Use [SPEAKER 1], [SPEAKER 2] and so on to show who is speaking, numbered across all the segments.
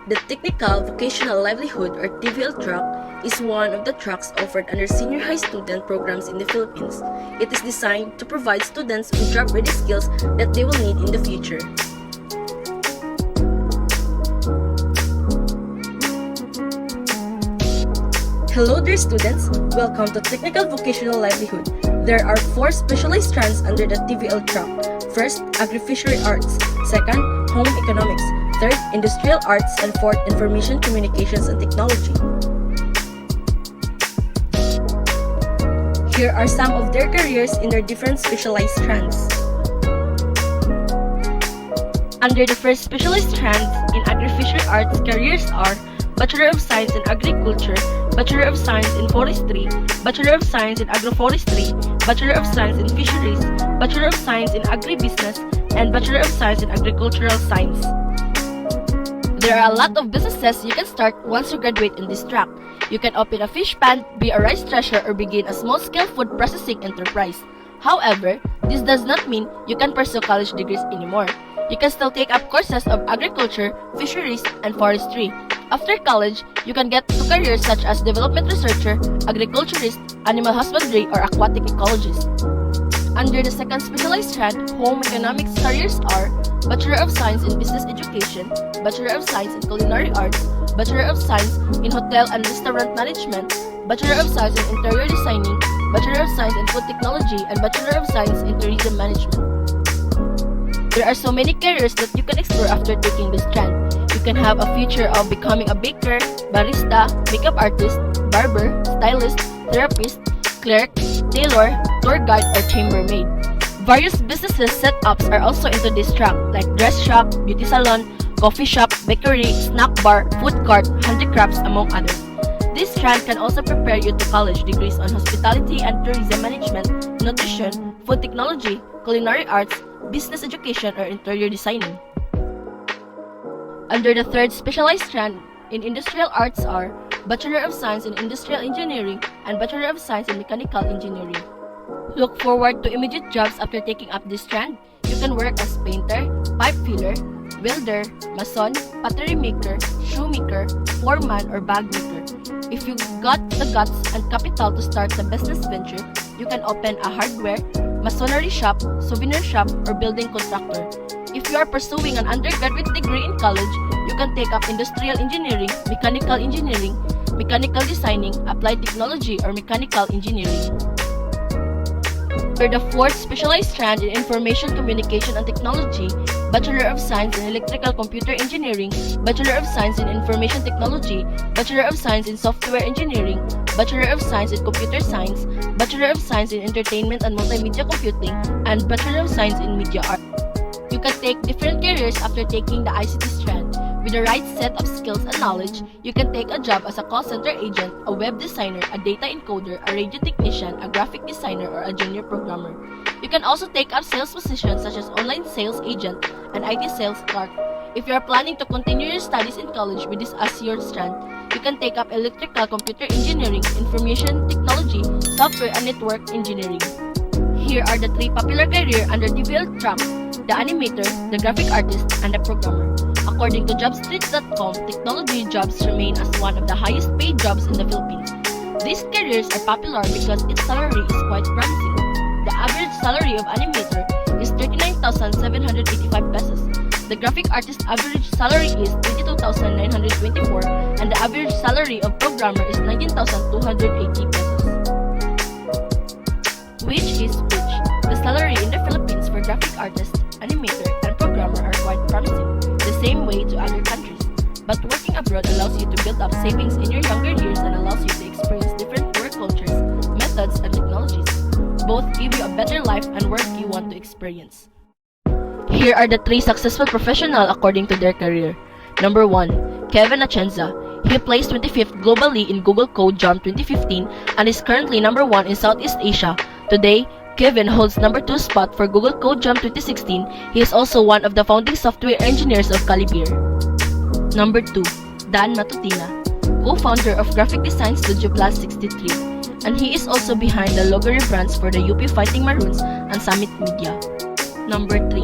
[SPEAKER 1] The Technical Vocational Livelihood or TVL track is one of the tracks offered under senior high student programs in the Philippines. It is designed to provide students with job-ready skills that they will need in the future. Hello dear students, welcome to Technical Vocational Livelihood. There are 4 specialized strands under the TVL track. First, Agri-Fishery Arts. Second, Home Economics. Third, Industrial Arts. And fourth, Information Communications and Technology. Here are some of their careers in their different specialized strands. Under the first specialized strand in Agri-Fishery Arts, careers are Bachelor of Science in Agriculture, Bachelor of Science in Forestry, Bachelor of Science in Agroforestry, Bachelor of Science in Fisheries, Bachelor of Science in Agribusiness, and Bachelor of Science in Agricultural Science. There are a lot of businesses you can start once you graduate in this track. You can open a fish pond, be a rice thresher, or begin a small-scale food processing enterprise. However, this does not mean you can pursue college degrees anymore. You can still take up courses of agriculture, fisheries, and forestry. After college, you can get to careers such as development researcher, agriculturist, animal husbandry, or aquatic ecologist. Under the second specialized strand, Home Economics careers are Bachelor of Science in Business Education, Bachelor of Science in Culinary Arts, Bachelor of Science in Hotel and Restaurant Management, Bachelor of Science in Interior Designing, Bachelor of Science in Food Technology, and Bachelor of Science in Tourism Management. There are so many careers that you can explore after taking this strand. You can have a future of becoming a baker, barista, makeup artist, barber, stylist, therapist, clerk, tailor, tour guide, or chambermaid. Various businesses setups are also into this track like dress shop, beauty salon, coffee shop, bakery, snack bar, food cart, handicrafts, among others. This strand can also prepare you to college degrees on hospitality and tourism management, nutrition, food technology, culinary arts, business education, or interior designing. Under the third specialized strand in Industrial Arts are Bachelor of Science in Industrial Engineering and Bachelor of Science in Mechanical Engineering. Look forward to immediate jobs after taking up this strand. You can work as painter, pipe filler, welder, mason, pottery maker, shoemaker, foreman, or bag maker. If you got the guts and capital to start the business venture, you can open a hardware, masonry shop, souvenir shop, or building contractor. If you are pursuing an undergraduate degree in college, you can take up industrial engineering, mechanical designing, applied technology, or mechanical engineering. For the fourth specialized strand in Information Communication and Technology, Bachelor of Science in Electrical Computer Engineering, Bachelor of Science in Information Technology, Bachelor of Science in Software Engineering, Bachelor of Science in Computer Science, Bachelor of Science in Entertainment and Multimedia Computing, and Bachelor of Science in Media Art. You can take different careers after taking the ICT strand. With the right set of skills and knowledge, you can take a job as a call center agent, a web designer, a data encoder, a radio technician, a graphic designer, or a junior programmer. You can also take up sales positions such as online sales agent and IT sales clerk. If you are planning to continue your studies in college with this as your strand, you can take up electrical computer engineering, information technology, software and network engineering. Here are the 3 popular careers under TVL track: the animator, the graphic artist, and the programmer. According to Jobstreet.com, technology jobs remain as one of the highest paid jobs in the Philippines. These careers are popular because its salary is quite promising. The average salary of animator is 39,785 pesos. The graphic artist average salary is 22,924, and the average salary of programmer is 19,280 pesos. Which is which? The salary in the Philippines for graphic artist, animator, and programmer are quite promising, the same way to other countries. But working abroad allows you to build up savings in your younger years and allows you to experience different work cultures, methods, and technologies. Both give you a better life and work you want to experience. Here are the 3 successful professionals according to their career. Number 1, Kevin Atienza. He placed 25th globally in Google Code Jump 2015 and is currently number 1 in Southeast Asia. Today, Kevin holds number 2 spot for Google Code Jump 2016. He is also one of the founding software engineers of Calibre. Number 2, Dan Matutina, co-founder of graphic design studio Plus 63, and he is also behind the logo rebrands for the UP Fighting Maroons and Summit Media. Number 3,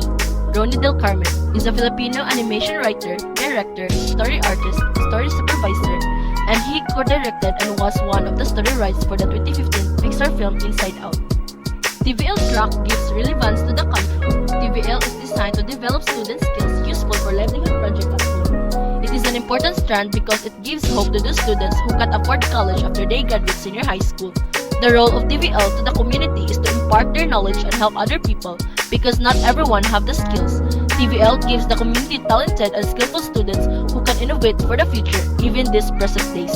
[SPEAKER 1] Ronnie Del Carmen, is a Filipino animation writer, director, story artist, story supervisor, and he co-directed and was one of the story writers for the 2015 Pixar film Inside Out. TVL track gives relevance to the country. TVL is designed to develop student skills useful for livelihood project at home. It is an important strand because it gives hope to the students who can't afford college after they graduate senior high school. The role of TVL to the community is to impart their knowledge and help other people because not everyone have the skills. TVL gives the community talented and skillful students who can innovate for the future, even these present days.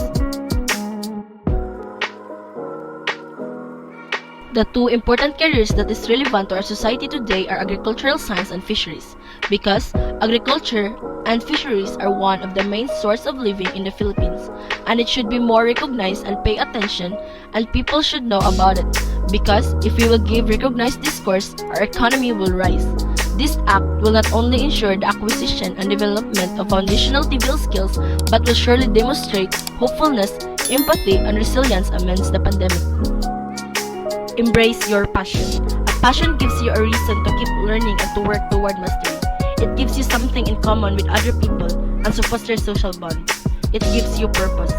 [SPEAKER 1] The two important careers that is relevant to our society today are agricultural science and fisheries, because agriculture and fisheries are one of the main source of living in the Philippines, and it should be more recognized and pay attention, and people should know about it, because if we will give recognized discourse, our economy will rise. This act will not only ensure the acquisition and development of foundational TVL skills, but will surely demonstrate hopefulness, empathy, and resilience amidst the pandemic. Embrace your passion. A passion gives you a reason to keep learning and to work toward mastery. It gives you something in common with other people and to foster social bonds. It gives you purpose.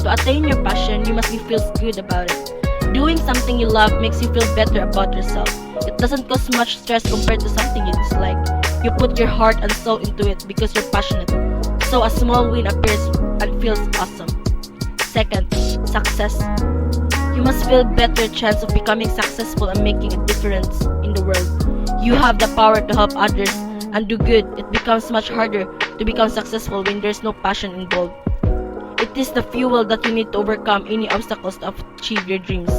[SPEAKER 1] To attain your passion, you must feel good about it. Doing something you love makes you feel better about yourself. It doesn't cause much stress compared to something you dislike. You put your heart and soul into it because you're passionate. So a small win appears and feels awesome. Second, success. You must feel better chance of becoming successful and making a difference in the world. You have the power to help others and do good. It becomes much harder to become successful when there's no passion involved. It is the fuel that you need to overcome any obstacles to achieve your dreams.